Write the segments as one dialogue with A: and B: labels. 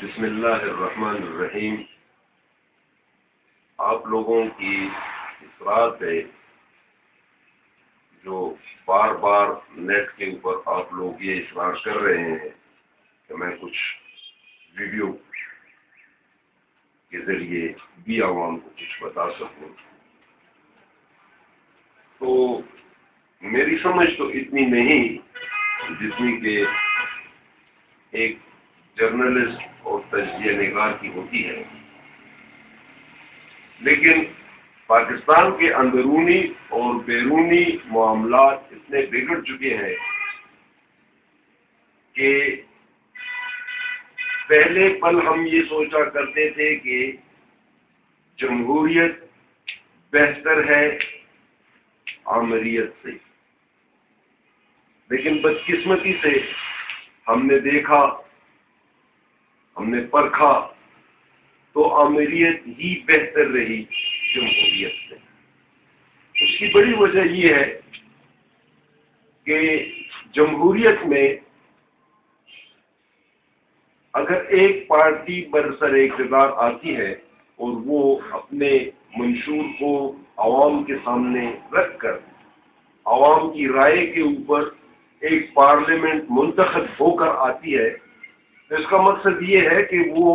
A: بسم اللہ الرحمن الرحیم۔ آپ لوگوں کی اصرار ہے جو بار بار نیٹ کے اوپر آپ لوگ یہ اصرار کر رہے ہیں کہ میں کچھ ویڈیو کے ذریعے بھی عوام کو کچھ بتا سکوں، تو میری سمجھ تو اتنی نہیں جتنی کہ ایک جرنلسٹ اور تجزیہ نگار کی ہوتی ہے، لیکن پاکستان کے اندرونی اور بیرونی معاملات اتنے بگڑ چکے ہیں کہ پہلے پل ہم یہ سوچا کرتے تھے کہ جمہوریت بہتر ہے آمریت سے، لیکن بدقسمتی سے ہم نے دیکھا، ہم نے پرکھا تو آمریت ہی بہتر رہی جمہوریت سے۔ اس کی بڑی وجہ یہ ہے کہ جمہوریت میں اگر ایک پارٹی برسر اقتدار آتی ہے اور وہ اپنے منشور کو عوام کے سامنے رکھ کر عوام کی رائے کے اوپر ایک پارلیمنٹ منتخب ہو کر آتی ہے، تو اس کا مقصد یہ ہے کہ وہ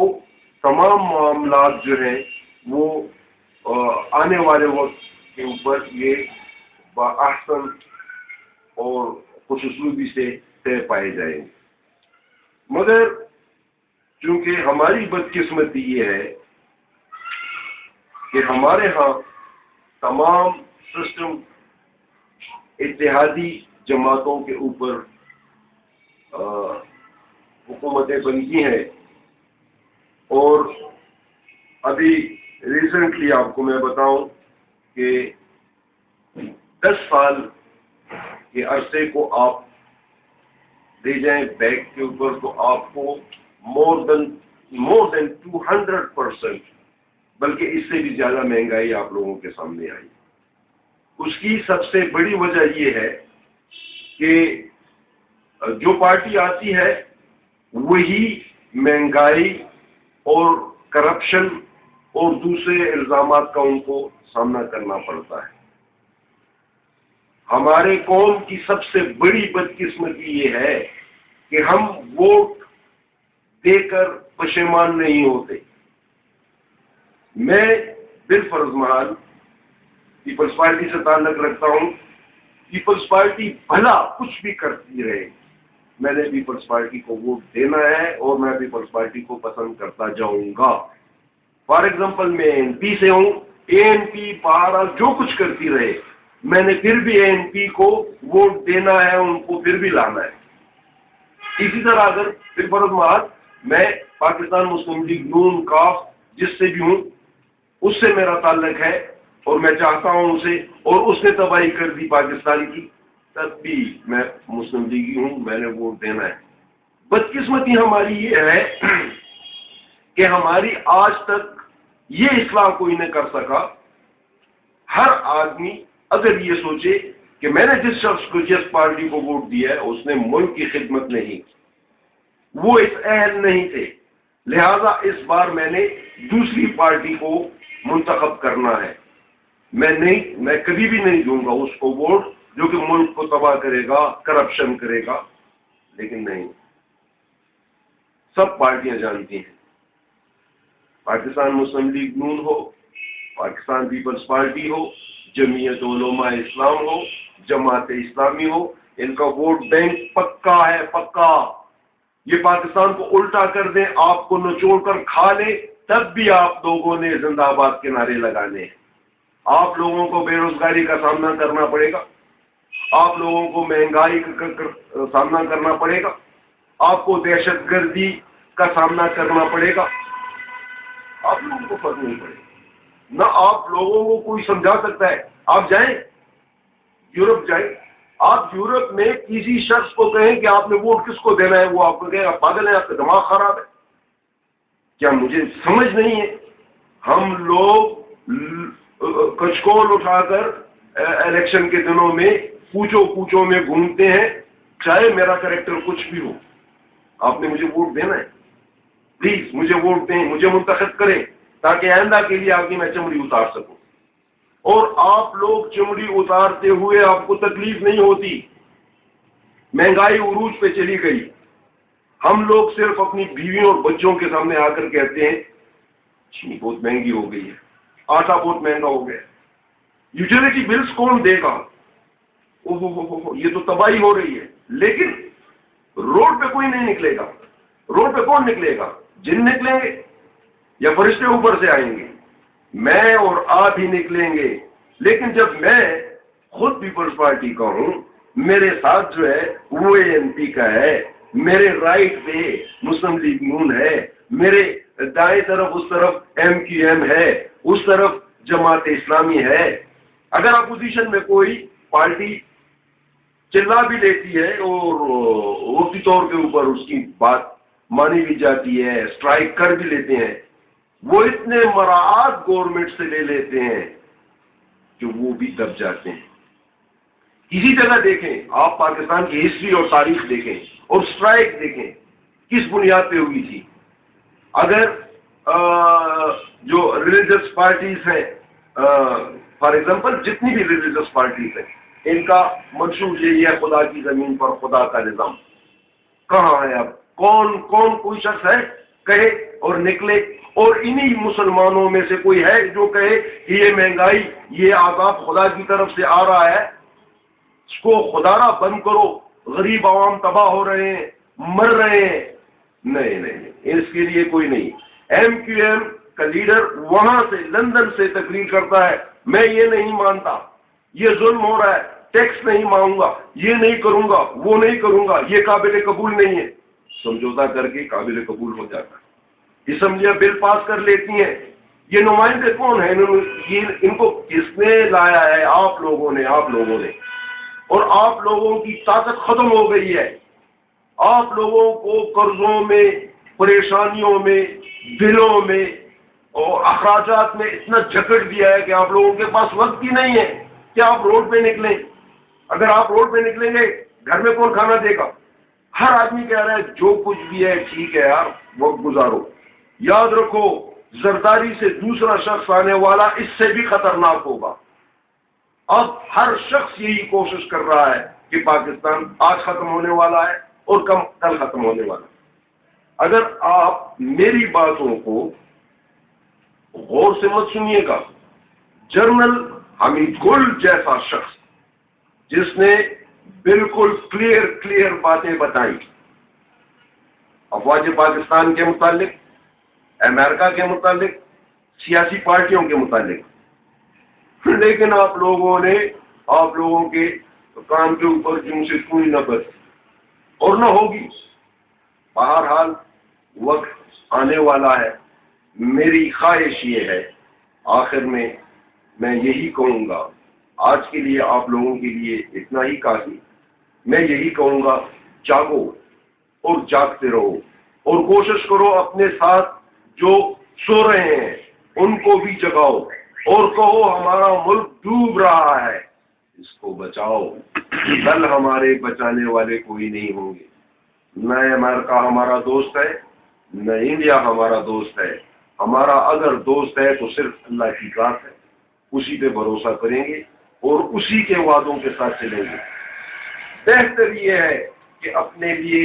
A: تمام معاملات جو ہیں وہ آنے والے وقت کے اوپر یہ باحسن اور خوش اسلوبی سے طے پائے جائیں گے۔ مگر چونکہ ہماری بدقسمتی یہ ہے کہ ہمارے ہاں تمام سسٹم اتحادی جماعتوں کے اوپر حکومتیں بنتی ہیں، اور ابھی ریسنٹلی آپ کو میں بتاؤں کہ 10 سال کے عرصے کو آپ دے جائیں بیک کے اوپر تو آپ کو مور دین 200%، بلکہ اس سے بھی زیادہ مہنگائی آپ لوگوں کے سامنے آئی۔ اس کی سب سے بڑی وجہ یہ ہے کہ جو پارٹی آتی ہے وہی مہنگائی اور کرپشن اور دوسرے الزامات کا ان کو سامنا کرنا پڑتا ہے۔ ہمارے قوم کی سب سے بڑی بدقسمتی یہ ہے کہ ہم ووٹ دے کر پشیمان نہیں ہوتے۔ میں بالفرض محال پیپلز پارٹی سے تعلق رکھتا ہوں، پیپلز پارٹی بھلا کچھ بھی کرتی رہے، میں نے پیپلز پارٹی کو ووٹ دینا ہے اور میں پیپلز پارٹی کو پسند کرتا جاؤں گا۔ فار ایگزامپل میں MP سے ہوں، ANP بہرحال جو کچھ کرتی رہے، میں نے پھر بھی ANP کو ووٹ دینا ہے، ان کو پھر بھی لانا ہے۔ اسی طرح اگر بالفرض محال میں پاکستان مسلم لیگ نون کاف جس سے بھی ہوں، اس سے میرا تعلق ہے اور میں چاہتا ہوں اسے، اور اس نے تباہی کر دی پاکستان کی، تب بھی میں مسلم لیگی ہوں، میں نے ووٹ دینا ہے۔ بدقسمتی ہماری یہ ہے کہ ہماری آج تک یہ اصلاح کوئی نہ کر سکا۔ ہر آدمی اگر یہ سوچے کہ میں نے جس شخص کو جس پارٹی کو ووٹ دیا ہے اس نے ملک کی خدمت نہیں، وہ اس اہل نہیں تھے، لہذا اس بار میں نے دوسری پارٹی کو منتخب کرنا ہے۔ میں کبھی بھی نہیں دوں گا اس کو ووٹ جو کہ ملک کو تباہ کرے گا، کرپشن کرے گا، لیکن نہیں، سب پارٹیاں جانتی ہیں، پاکستان مسلم لیگ نون ہو، پاکستان پیپلز پارٹی ہو، جمعیت علماء اسلام ہو، جماعت اسلامی ہو، ان کا ووٹ بینک پکا ہے، پکا۔ یہ پاکستان کو الٹا کر دیں، آپ کو نچوڑ کر کھا لے، تب بھی آپ لوگوں نے زندہ آباد کے نعرے لگانے ہیں۔ آپ لوگوں کو بے روزگاری کا سامنا کرنا پڑے گا، آپ لوگوں کو مہنگائی کا سامنا کرنا پڑے گا، آپ کو دہشت گردی کا سامنا کرنا پڑے گا، آپ لوگوں کو فرق نہیں پڑے گا۔ نہ آپ لوگوں کو کوئی سمجھا سکتا ہے۔ آپ جائیں یورپ، جائیں، آپ یورپ میں کسی شخص کو کہیں کہ آپ نے ووٹ کس کو دینا ہے، وہ آپ کو کہے گا پاگل ہے، آپ کا دماغ خراب ہے۔ کیا مجھے سمجھ نہیں ہے؟ ہم لوگ کچکول اٹھا کر الیکشن کے دنوں میں کوچوں میں گھومتے ہیں، چاہے میرا کریکٹر کچھ بھی ہو، آپ نے مجھے ووٹ دینا ہے۔ پلیز مجھے ووٹ دیں، مجھے منتخب کریں تاکہ آئندہ کے لیے آگے میں چمڑی اتار سکوں۔ اور آپ لوگ چمڑی اتارتے ہوئے آپ کو تکلیف نہیں ہوتی، مہنگائی عروج پہ چلی گئی، ہم لوگ صرف اپنی بیویوں اور بچوں کے سامنے آ کر کہتے ہیں چینی بہت مہنگی ہو گئی ہے، آٹا بہت مہنگا ہو گیا، یوٹیلیٹی بلز کون دے گا، یہ تو تباہی ہو رہی ہے۔ لیکن روڈ پہ کوئی نہیں نکلے گا، روڈ پہ کون نکلے گا؟ جن نکلیں گے یا فرشتے اوپر سے آئیں گے؟ میں اور آپ ہی نکلیں گے۔ لیکن جب میں خود پیپلز پارٹی کا ہوں، میرے ساتھ جو ہے وہ ANP کا ہے، میرے رائٹ پہ مسلم لیگ نون ہے، میرے دائیں طرف اس طرف MQM ہے، اس طرف جماعت اسلامی ہے، اگر اپوزیشن میں کوئی پارٹی چلا بھی لیتی ہے اور وقتی طور کے اوپر اس کی بات مانی بھی جاتی ہے، اسٹرائک کر بھی لیتے ہیں، وہ اتنے مراعات گورنمنٹ سے لے لیتے ہیں کہ وہ بھی دب جاتے ہیں۔ کسی جگہ دیکھیں، آپ پاکستان کی ہسٹری اور تاریخ دیکھیں اور اسٹرائک دیکھیں کس بنیاد پہ ہوئی تھی۔ اگر جو ریلیجس پارٹیز ہیں، فار ایگزامپل جتنی بھی ریلیجس پارٹیز ہیں، ان کا منشور یہی ہے خدا کی زمین پر خدا کا نظام، کہاں ہے اب؟ کون کوئی شخص ہے کہے اور نکلے؟ اور انہی مسلمانوں میں سے کوئی ہے جو کہے کہ یہ مہنگائی، یہ عذاب خدا کی طرف سے آ رہا ہے، اس کو خدارہ بند کرو، غریب عوام تباہ ہو رہے ہیں، مر رہے ہیں؟ نہیں، اس کے لیے کوئی نہیں۔ MQM کا لیڈر وہاں سے لندن سے تقریر کرتا ہے، میں یہ نہیں مانتا، یہ ظلم ہو رہا ہے، ٹیکس نہیں مانگوں گا، یہ نہیں کروں گا، وہ نہیں کروں گا، یہ قابل قبول نہیں ہے، سمجھوتا کر کے قابل قبول ہو جاتا ہے، اسمبلیاں بل پاس کر لیتی ہیں۔ یہ نمائندے کون ہیں؟ ان کو کس نے لایا ہے؟ آپ لوگوں نے اور آپ لوگوں کی طاقت ختم ہو گئی ہے۔ آپ لوگوں کو قرضوں میں، پریشانیوں میں، بلوں میں اور اخراجات میں اتنا جکڑ دیا ہے کہ آپ لوگوں کے پاس وقت ہی نہیں ہے کہ آپ روڈ پہ نکلیں۔ اگر آپ روڈ پہ نکلیں گے، گھر میں کون کھانا دے گا؟ ہر آدمی کہہ رہا ہے جو کچھ بھی ہے ٹھیک ہے یار، وقت گزارو۔ یاد رکھو، زرداری سے دوسرا شخص آنے والا اس سے بھی خطرناک ہوگا۔ اب ہر شخص یہی کوشش کر رہا ہے کہ پاکستان آج ختم ہونے والا ہے اور کل ختم ہونے والا ہے۔ اگر آپ میری باتوں کو غور سے مت سنیے گا، جنرل حمید گل جیسا شخص جس نے بالکل کلیئر باتیں بتائیں افواج پاکستان کے متعلق، امریکہ کے متعلق، سیاسی پارٹیوں کے متعلق، لیکن آپ لوگوں کے کام کے اوپر جن سے کوئی نہ بچ اور نہ ہوگی۔ بہرحال وقت آنے والا ہے۔ میری خواہش یہ ہے، آخر میں یہی کہوں گا، آج کے لیے آپ لوگوں کے لیے اتنا ہی کافی۔ میں یہی کہوں گا، جاگو اور جاگتے رہو اور کوشش کرو اپنے ساتھ جو سو رہے ہیں ان کو بھی جگاؤ اور کہو ہمارا ملک ڈوب رہا ہے، اس کو بچاؤ۔ کل ہمارے بچانے والے کوئی نہیں ہوں گے، نہ امریکہ ہمارا دوست ہے، نہ انڈیا ہمارا دوست ہے۔ ہمارا اگر دوست ہے تو صرف اللہ کی ذات ہے، اسی پہ بھروسہ کریں گے اور اسی کے وعدوں کے ساتھ چلیں گے۔ بہتر یہ ہے کہ اپنے لیے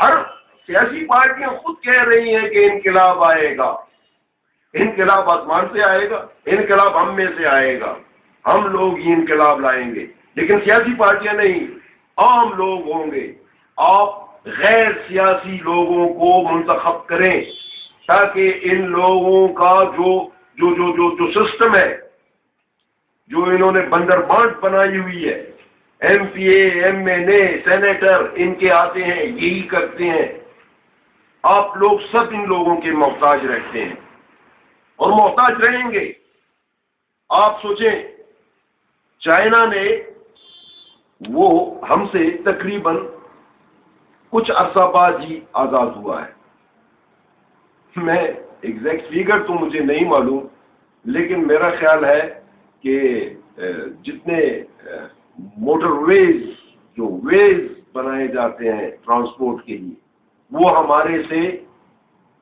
A: ہر سیاسی پارٹیاں خود کہہ رہی ہیں کہ انقلاب آئے گا، انقلاب آسمان سے آئے گا، انقلاب ہم میں سے آئے گا، ہم لوگ ہی انقلاب لائیں گے۔ لیکن سیاسی پارٹیاں نہیں، عام لوگ ہوں گے۔ آپ غیر سیاسی لوگوں کو منتخب کریں تاکہ ان لوگوں کا جو سسٹم ہے، جو انہوں نے بندر بانٹ بنائی ہوئی ہے، MP MNA سینیٹر ان کے آتے ہیں، یہی کرتے ہیں، آپ لوگ سب ان لوگوں کے محتاج رہتے ہیں اور محتاج رہیں گے۔ آپ سوچیں، چائنا نے وہ ہم سے تقریباً کچھ عرصہ بعد ہی آزاد ہوا ہے۔ میں ایگزیکٹ فیگر تو مجھے نہیں معلوم، لیکن میرا خیال ہے کہ جتنے موٹر ویز بنائے جاتے ہیں ٹرانسپورٹ کے لیے، وہ ہمارے سے